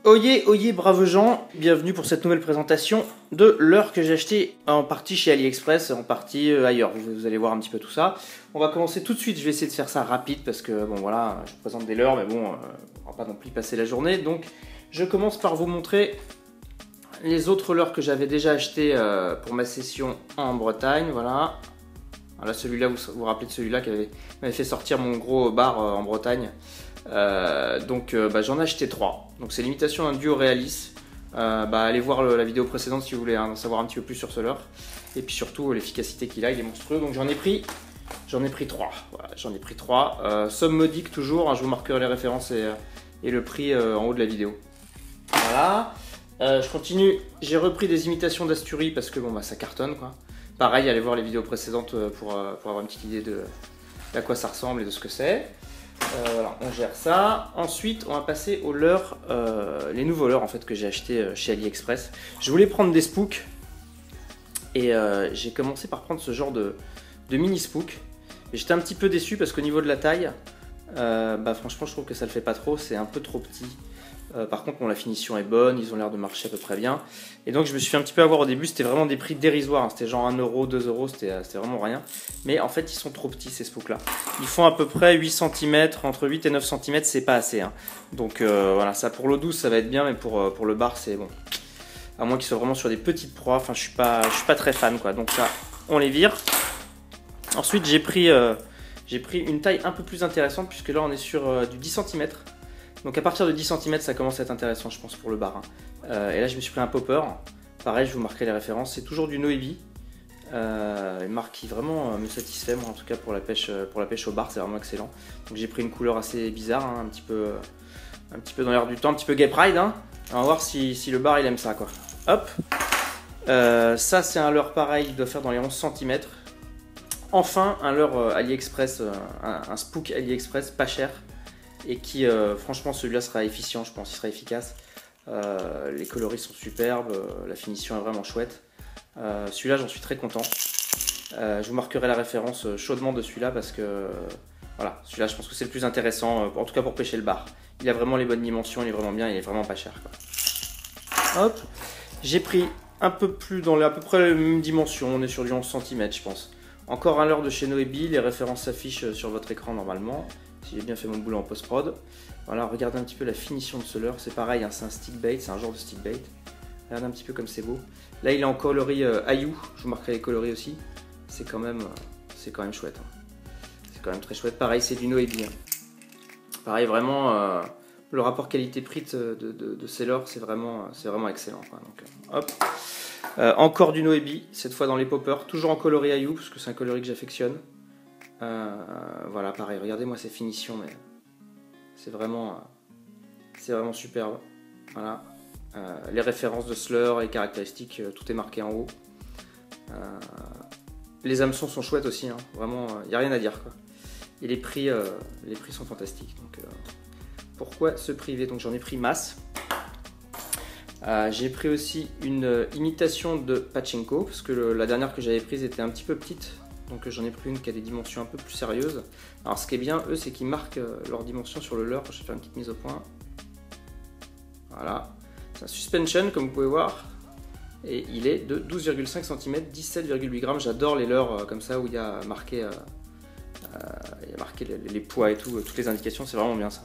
Oyez, oyez, braves gens, bienvenue pour cette nouvelle présentation de leurre que j'ai acheté en partie chez AliExpress, en partie ailleurs. Vous allez voir un petit peu tout ça. On va commencer tout de suite, je vais essayer de faire ça rapide parce que bon voilà, je vous présente des leurres, mais bon, on va pas non plus passer la journée. Donc je commence par vous montrer les autres leurres que j'avais déjà acheté pour ma session en Bretagne, voilà. Là, celui-là, vous vous rappelez de celui-là qui m'avait fait sortir mon gros bar en Bretagne. J'en ai acheté 3. Donc c'est l'imitation d'un duo Realis. Allez voir la vidéo précédente si vous voulez en savoir un petit peu plus sur ce leurre. Et puis surtout l'efficacité qu'il a, il est monstrueux. Donc j'en ai pris 3. Voilà, j'en ai pris 3. Somme modique toujours, hein, je vous marquerai les références et le prix en haut de la vidéo. Voilà. Je continue, j'ai repris des imitations d'Asturie parce que bon ça cartonne quoi. Pareil, allez voir les vidéos précédentes pour avoir une petite idée de à quoi ça ressemble et de ce que c'est. Voilà, on gère ça. Ensuite, on va passer aux leurres, les nouveaux leurres en fait que j'ai acheté chez AliExpress. Je voulais prendre des spooks et j'ai commencé par prendre ce genre de mini spook. J'étais un petit peu déçu parce qu'au niveau de la taille, franchement, je trouve que ça le fait pas trop. C'est un peu trop petit. Par contre, bon, la finition est bonne, ils ont l'air de marcher à peu près bien. Et donc, je me suis fait un petit peu avoir au début. C'était vraiment des prix dérisoires. Hein. C'était genre 1 €, 2 €, c'était vraiment rien. Mais en fait, ils sont trop petits ces spooks là. Ils font à peu près 8 cm, entre 8 et 9 cm, c'est pas assez. Hein. Donc voilà, ça pour l'eau douce, ça va être bien, mais pour le bar, c'est bon. À moins qu'ils soient vraiment sur des petites proies. Enfin, je suis pas très fan quoi. Donc ça, on les vire. Ensuite, j'ai pris une taille un peu plus intéressante, puisque là, on est sur du 10 cm. Donc à partir de 10 cm, ça commence à être intéressant, je pense, pour le bar. Hein. Et là, je me suis pris un popper. Pareil, je vous marquerai les références. C'est toujours du Noebi. Une marque qui vraiment me satisfait, moi, en tout cas pour la pêche au bar, c'est vraiment excellent. Donc j'ai pris une couleur assez bizarre, hein, un petit peu dans l'air du temps, un petit peu Gay Pride. Hein. On va voir si le bar il aime ça, quoi. Hop. Ça, c'est un leurre pareil, il doit faire dans les 11 cm. Enfin, un leurre AliExpress, un spook AliExpress pas cher. Et qui, franchement, celui-là sera efficient, je pense, il sera efficace. Les coloris sont superbes, la finition est vraiment chouette. Celui-là, j'en suis très content. Je vous marquerai la référence chaudement de celui-là parce que, voilà, celui-là, je pense que c'est le plus intéressant, en tout cas pour pêcher le bar. Il a vraiment les bonnes dimensions, il est vraiment bien, il est vraiment pas cher, quoi. Hop, j'ai pris un peu plus dans à peu près les mêmes dimensions, on est sur du 11 cm, je pense. Encore un leurre de chez Noebi, les références s'affichent sur votre écran normalement. Si j'ai bien fait mon boulot en post-prod. Voilà, regardez un petit peu la finition de ce leurre. C'est pareil, hein, c'est un stick bait, c'est un genre de stick bait. Regardez un petit peu comme c'est beau. Là, il est en coloris Ayou. Je vous marquerai les coloris aussi. C'est quand même chouette. Hein. C'est quand même très chouette. Pareil, c'est du Noebi. Hein. Pareil, vraiment, le rapport qualité-prix de ces leurres, c'est vraiment excellent. Quoi. Donc, hop. Encore du Noebi, cette fois dans les poppers. Toujours en coloris Ayou, parce que c'est un coloris que j'affectionne. Voilà, pareil, regardez-moi ces finitions, mais c'est vraiment superbe. Voilà, les références de ce leurre, les caractéristiques, tout est marqué en haut. Les hameçons sont chouettes aussi, hein. Vraiment, il n'y a rien à dire quoi. Et les prix sont fantastiques. Donc, pourquoi se priver? Donc j'en ai pris masse. J'ai pris aussi une imitation de Pachinko, parce que la dernière que j'avais prise était un petit peu petite. Donc j'en ai pris une qui a des dimensions un peu plus sérieuses. Alors ce qui est bien, eux, c'est qu'ils marquent leurs dimensions sur le leurre. Je vais faire une petite mise au point. Voilà. C'est un suspension, comme vous pouvez voir. Et il est de 12,5 cm, 17,8 grammes. J'adore les leurres comme ça, où il y a marqué, les poids et tout, toutes les indications. C'est vraiment bien ça.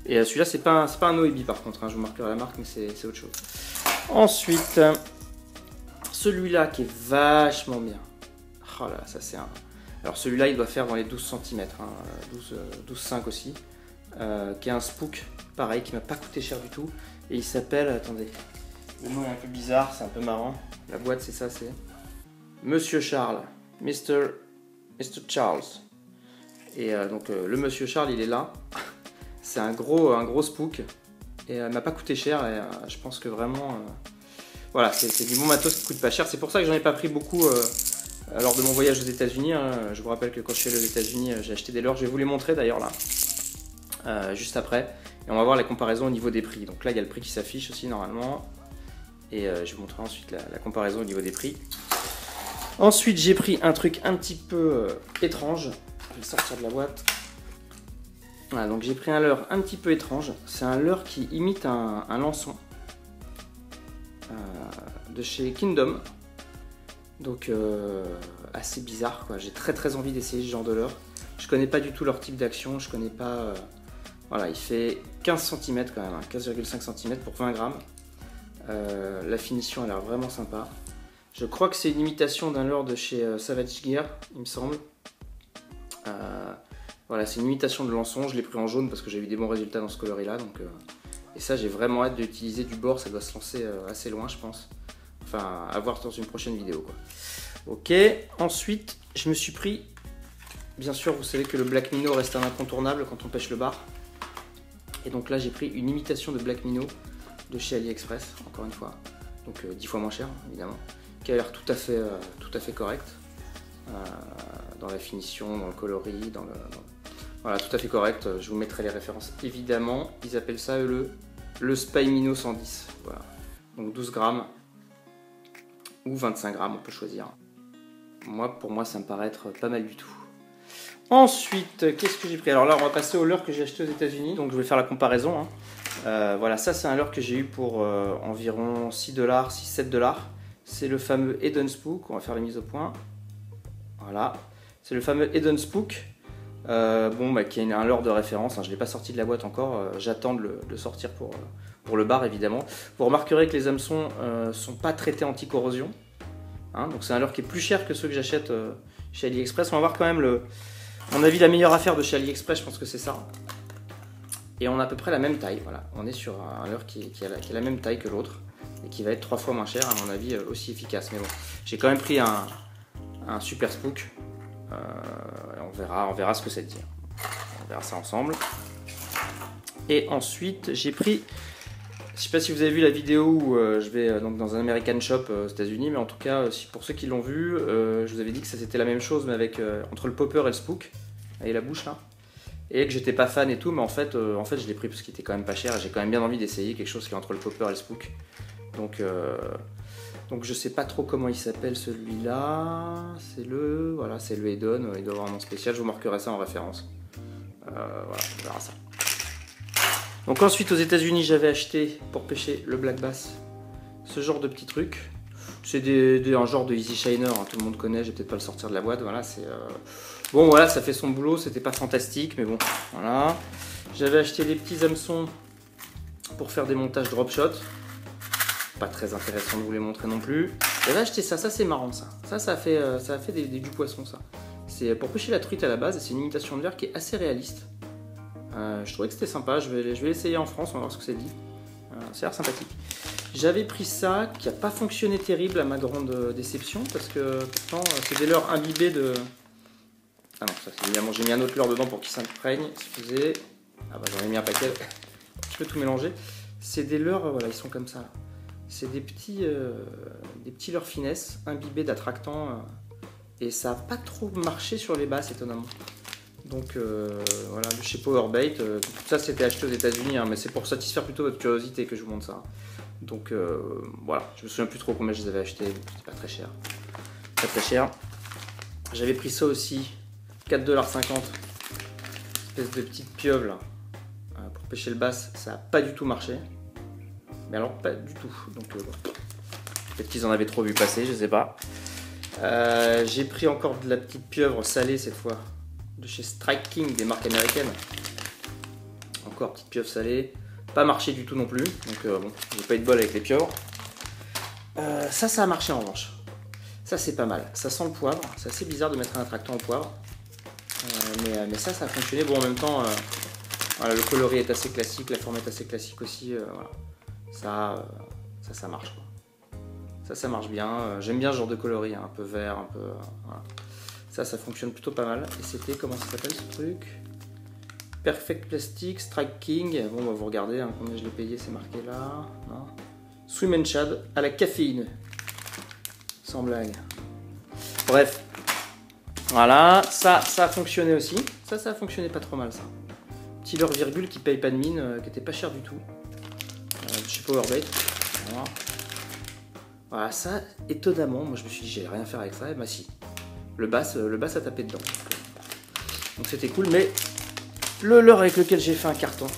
Et celui-là, c'est pas un Noebi par contre. Hein, je vous marquerai la marque, mais c'est autre chose. Ensuite, celui-là qui est vachement bien. Oh là, ça c'est un... Alors celui-là il doit faire dans les 12 cm, hein, 12,5 aussi, qui est un spook, pareil, qui m'a pas coûté cher du tout, et il s'appelle, attendez, le nom est un peu bizarre, c'est un peu marrant, la boîte c'est ça, c'est Monsieur Charles, Mr. Charles, et donc le Monsieur Charles il est là, c'est un gros spook, et il m'a pas coûté cher, et je pense que vraiment, voilà, c'est du bon matos qui coûte pas cher, c'est pour ça que j'en ai pas pris beaucoup lors de mon voyage aux États-Unis. Hein. Je vous rappelle que quand je suis allé aux États-Unis, j'ai acheté des leurres. Je vais vous les montrer d'ailleurs là, juste après. Et on va voir la comparaison au niveau des prix. Donc là, il y a le prix qui s'affiche aussi normalement. Et je vous montrerai ensuite la comparaison au niveau des prix. Ensuite, j'ai pris un truc un petit peu étrange. Je vais le sortir de la boîte. Voilà, donc j'ai pris un leurre un petit peu étrange. C'est un leurre qui imite un lançon de chez Kingdom. Donc assez bizarre quoi. J'ai très envie d'essayer ce genre de leurre. Je connais pas du tout leur type d'action. Je connais pas. Voilà, il fait 15 cm quand même, hein, 15,5 cm pour 20 grammes. La finition a l'air vraiment sympa. Je crois que c'est une imitation d'un leurre de chez Savage Gear, il me semble. Voilà, c'est une imitation de lançon. Je l'ai pris en jaune parce que j'ai eu des bons résultats dans ce coloris là. Donc, et ça, j'ai vraiment hâte d'utiliser du bord. Ça doit se lancer assez loin, je pense. Enfin, à voir dans une prochaine vidéo, quoi. Ok, ensuite, je me suis pris... Bien sûr, vous savez que le Black Minnow reste un incontournable quand on pêche le bar. Et donc là, j'ai pris une imitation de Black Minnow de chez AliExpress, encore une fois. Donc 10 fois moins cher, évidemment. Qui a l'air tout à fait correct. Dans la finition, dans le coloris, voilà, tout à fait correct. Je vous mettrai les références évidemment. Ils appellent ça le Spy Minnow 110. Voilà. Donc 12 grammes ou 25 grammes, on peut choisir. Pour moi, ça me paraît être pas mal du tout. Ensuite, qu'est-ce que j'ai pris? Alors là, on va passer au leurre que j'ai acheté aux États-Unis. Donc je vais faire la comparaison. Voilà, ça c'est un leurre que j'ai eu pour environ 6$, 6-7 $. C'est le fameux Eden Spook. On va faire les mises au point. Voilà. C'est le fameux Eden Spook. Qui est un leurre de référence. Je ne l'ai pas sorti de la boîte encore. J'attends de le sortir pour le bar, évidemment. Vous remarquerez que les hameçons ne sont pas traités anti-corrosion. Donc c'est un leurre qui est plus cher que ceux que j'achète chez AliExpress. On va voir quand même à mon avis, la meilleure affaire de chez AliExpress, je pense que c'est ça. Et on a à peu près la même taille. Voilà. On est sur un leurre qui a la même taille que l'autre. Et qui va être 3 fois moins cher, à mon avis, aussi efficace. Mais bon, j'ai quand même pris un super spook. On verra ce que ça dit. On verra ça ensemble. Et ensuite, j'ai pris... Je sais pas si vous avez vu la vidéo où je vais donc dans un American Shop aux États-Unis, mais en tout cas, pour ceux qui l'ont vu, je vous avais dit que c'était la même chose, mais avec entre le popper et le spook, et la bouche là, et que j'étais pas fan et tout, mais en fait je l'ai pris parce qu'il était quand même pas cher, et j'ai quand même bien envie d'essayer quelque chose qui est entre le popper et le spook. Donc je sais pas trop comment il s'appelle celui-là. C'est le Eden, il doit avoir un nom spécial. Je vous marquerai ça en référence. Voilà, on verra ça. Donc ensuite aux États-Unis j'avais acheté pour pêcher le black bass ce genre de petits trucs. C'est un genre de easy shiner, tout le monde connaît. Je vais peut-être pas le sortir de la boîte. Voilà, c'est bon, voilà, ça fait son boulot. C'était pas fantastique, mais bon, voilà. J'avais acheté des petits hameçons pour faire des montages drop shot. Pas très intéressant de vous les montrer non plus. J'avais acheté ça c'est marrant ça. Ça a fait du poisson ça. C'est pour pêcher la truite à la base, c'est une imitation de verre qui est assez réaliste. Je trouvais que c'était sympa, je vais l'essayer en France, on va voir ce que ça dit. Ça a l'air sympathique. J'avais pris ça qui n'a pas fonctionné terrible à ma grande déception parce que pourtant c'est des leurres imbibés de... Ah non, ça c'est évidemment, j'ai mis un autre leurre dedans pour qu'il s'imprègne, excusez. Ah bah j'en ai mis un paquet, je peux tout mélanger. C'est des leurres, voilà, ils sont comme ça. C'est des petits leurres finesse imbibés d'attractants et ça n'a pas trop marché sur les basses étonnamment. Donc voilà, de chez Powerbait, tout ça c'était acheté aux États-Unis, mais c'est pour satisfaire plutôt votre curiosité que je vous montre ça. Donc voilà, je me souviens plus trop combien je les avais achetés, c'était pas très cher. Pas très cher. J'avais pris ça aussi, 4,50 $, espèce de petite pieuvre là, pour pêcher le bass, ça n'a pas du tout marché. Mais alors pas du tout, donc bon. Peut-être qu'ils en avaient trop vu passer, je sais pas. J'ai pris encore de la petite pieuvre salée cette fois, de chez Strike King, des marques américaines. Encore petite pieuvre salée, pas marché du tout non plus, donc bon, j'ai pas eu de bol avec les pieuvres. Ça a marché en revanche. Ça c'est pas mal, ça sent le poivre, c'est assez bizarre de mettre un attractant au poivre. Mais ça a fonctionné. Bon, en même temps, voilà, le coloris est assez classique, la forme est assez classique aussi. Voilà. Ça marche quoi. Ça marche bien. J'aime bien ce genre de coloris, un peu vert, un peu. Voilà. Ça fonctionne plutôt pas mal. Et c'était, comment ça s'appelle ce truc? Perfect Plastic, Strike King. Bon, bah, vous regardez combien je l'ai payé, c'est marqué là. Non. Swim and Shad à la caféine. Sans blague. Bref. Voilà, ça a fonctionné aussi. Ça a fonctionné pas trop mal ça. Petit leurre virgule qui paye pas de mine, qui était pas cher du tout. Chez Powerbait. Voilà, ça, étonnamment, moi je me suis dit j'allais rien faire avec ça, et bah si. Le bass a tapé dedans. Donc c'était cool, mais Le leurre avec lequel j'ai fait un carton,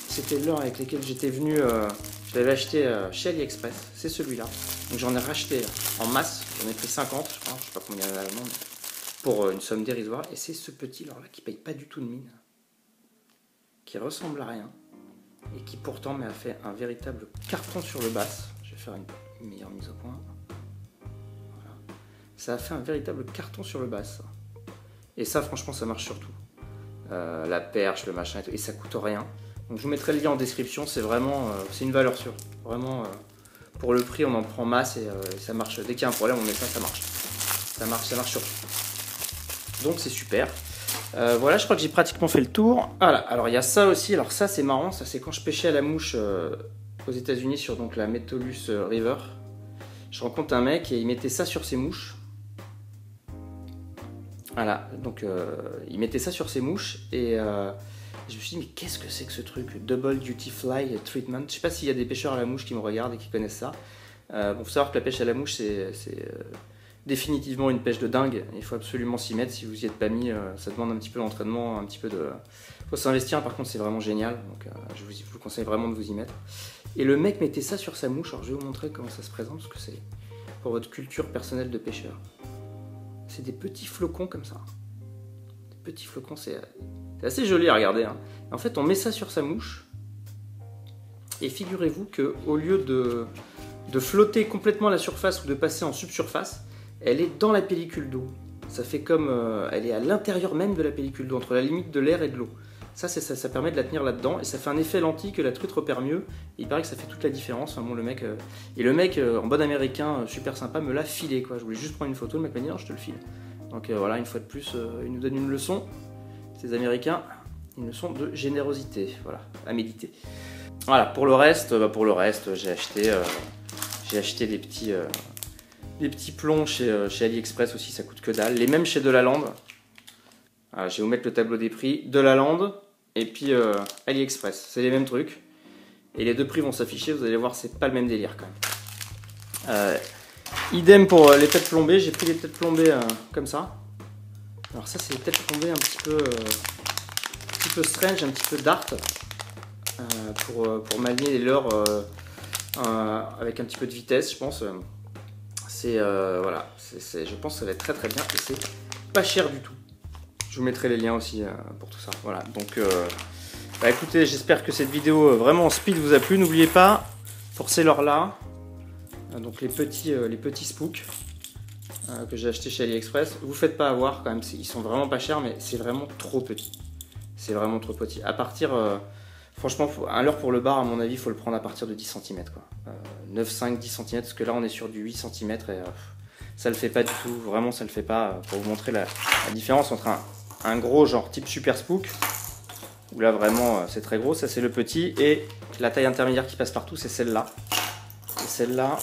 c'était le leurre avec lequel j'étais venu, je l'avais acheté chez AliExpress, c'est celui-là. Donc j'en ai racheté en masse, j'en ai pris 50, je crois, je sais pas combien il y en a là-dedans, pour une somme dérisoire. Et c'est ce petit leurre-là qui paye pas du tout de mine, qui ressemble à rien, et qui pourtant m'a fait un véritable carton sur le bass. Je vais faire une meilleure mise au point. Voilà. Ça a fait un véritable carton sur le bass. Et ça, franchement, ça marche surtout. La perche, le machin, et tout, et ça coûte rien. Donc je vous mettrai le lien en description, c'est vraiment, c'est une valeur sûre. Vraiment, pour le prix, on en prend masse et ça marche. Dès qu'il y a un problème, on met ça, ça marche. Ça marche surtout. Donc c'est super. Voilà, je crois que j'ai pratiquement fait le tour. Voilà, alors il y a ça aussi. Alors ça, c'est marrant, ça c'est quand je pêchais à la mouche aux États-Unis sur donc la Metolus River. Je rencontre un mec et il mettait ça sur ses mouches. Voilà, donc il mettait ça sur ses mouches et je me suis dit mais qu'est-ce que c'est que ce truc? Double Duty Fly Treatment. Je sais pas s'il y a des pêcheurs à la mouche qui me regardent et qui connaissent ça. Bon, faut savoir que la pêche à la mouche c'est définitivement une pêche de dingue. Il faut absolument s'y mettre. Si vous y êtes pas mis, ça demande un petit peu d'entraînement, un petit peu de... Faut s'investir, par contre c'est vraiment génial. Donc je vous conseille vraiment de vous y mettre. Et le mec mettait ça sur sa mouche. Alors je vais vous montrer comment ça se présente parce que c'est pour votre culture personnelle de pêcheur. C'est des petits flocons comme ça. Des petits flocons, c'est assez joli à regarder. Hein. En fait, on met ça sur sa mouche. Et figurez-vous qu'au lieu de flotter complètement à la surface ou de passer en subsurface, elle est dans la pellicule d'eau. Ça fait comme... elle est à l'intérieur même de la pellicule d'eau, entre la limite de l'air et de l'eau. Ça permet de la tenir là-dedans. Et ça fait un effet lentille que la truite repère mieux. Et il paraît que ça fait toute la différence. Enfin, bon, le mec, et le mec, en bon américain, super sympa, me l'a filé. Quoi. Je voulais juste prendre une photo. Le mec m'a dit non, je te le file. Donc voilà, une fois de plus, il nous donne une leçon. Ces Américains, une leçon de générosité. Voilà, à méditer. Voilà, pour le reste, j'ai acheté des petits plombs chez AliExpress aussi, ça coûte que dalle. Les mêmes chez Delaland. Voilà, je vais vous mettre le tableau des prix. Delaland et puis AliExpress. C'est les mêmes trucs. Et les deux prix vont s'afficher, vous allez voir, c'est pas le même délire quand même. Idem pour les têtes plombées, j'ai pris les têtes plombées comme ça. Alors ça, c'est des têtes plombées un petit peu strange, un petit peu dart. Pour manier les leurres avec un petit peu de vitesse, je pense. Voilà, je pense que ça va être très très bien et c'est pas cher du tout. Je vous mettrai les liens aussi pour tout ça. Voilà, donc bah écoutez, j'espère que cette vidéo vraiment en speed vous a plu. N'oubliez pas, pour ces leurres-là, donc les petits spooks que j'ai acheté chez AliExpress, vous faites pas avoir quand même, ils sont vraiment pas chers, mais c'est vraiment trop petit. C'est vraiment trop petit. À partir... franchement, un leurre pour le bar, à mon avis, il faut le prendre à partir de 10 cm. 9, 5, 10 cm, parce que là, on est sur du 8 cm et ça le fait pas du tout. Vraiment, ça le fait pas. Pour vous montrer la différence entre un gros, genre type Super Spook, où là, vraiment, c'est très gros. Ça, c'est le petit. Et la taille intermédiaire qui passe partout, c'est celle-là. Et celle-là,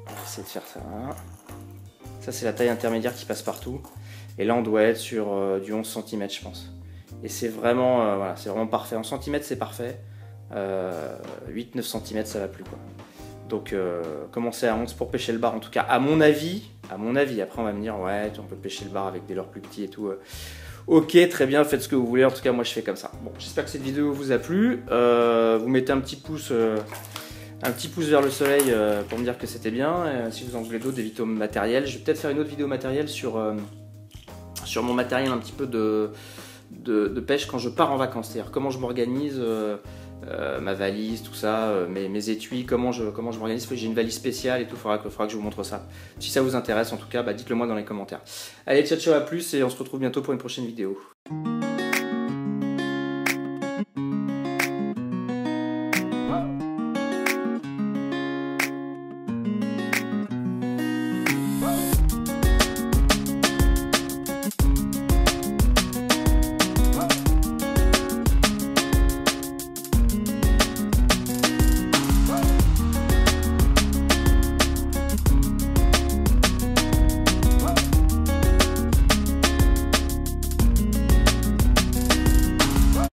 on va essayer de faire ça. Ça, c'est la taille intermédiaire qui passe partout. Et là, on doit être sur du 11 cm, je pense. Et c'est vraiment, voilà, c'est vraiment parfait. En centimètres, c'est parfait. 8-9 cm, ça va plus, quoi. Donc, commencer à 11 pour pêcher le bar, en tout cas, à mon avis. Après, on va me dire, ouais, on peut pêcher le bar avec des leurres plus petits et tout. Ok, très bien, faites ce que vous voulez. En tout cas, moi, je fais comme ça. Bon, j'espère que cette vidéo vous a plu. Vous mettez un petit pouce vers le soleil pour me dire que c'était bien. Si vous en voulez d'autres, des vidéos matérielles. Je vais peut-être faire une autre vidéo matérielle sur mon matériel un petit peu de pêche quand je pars en vacances, c'est-à-dire comment je m'organise, ma valise, tout ça, mes étuis, comment je m'organise. J'ai une valise spéciale et tout, faudra que je vous montre ça. Si ça vous intéresse, en tout cas, dites-le moi dans les commentaires. Allez, ciao, ciao, à plus et on se retrouve bientôt pour une prochaine vidéo.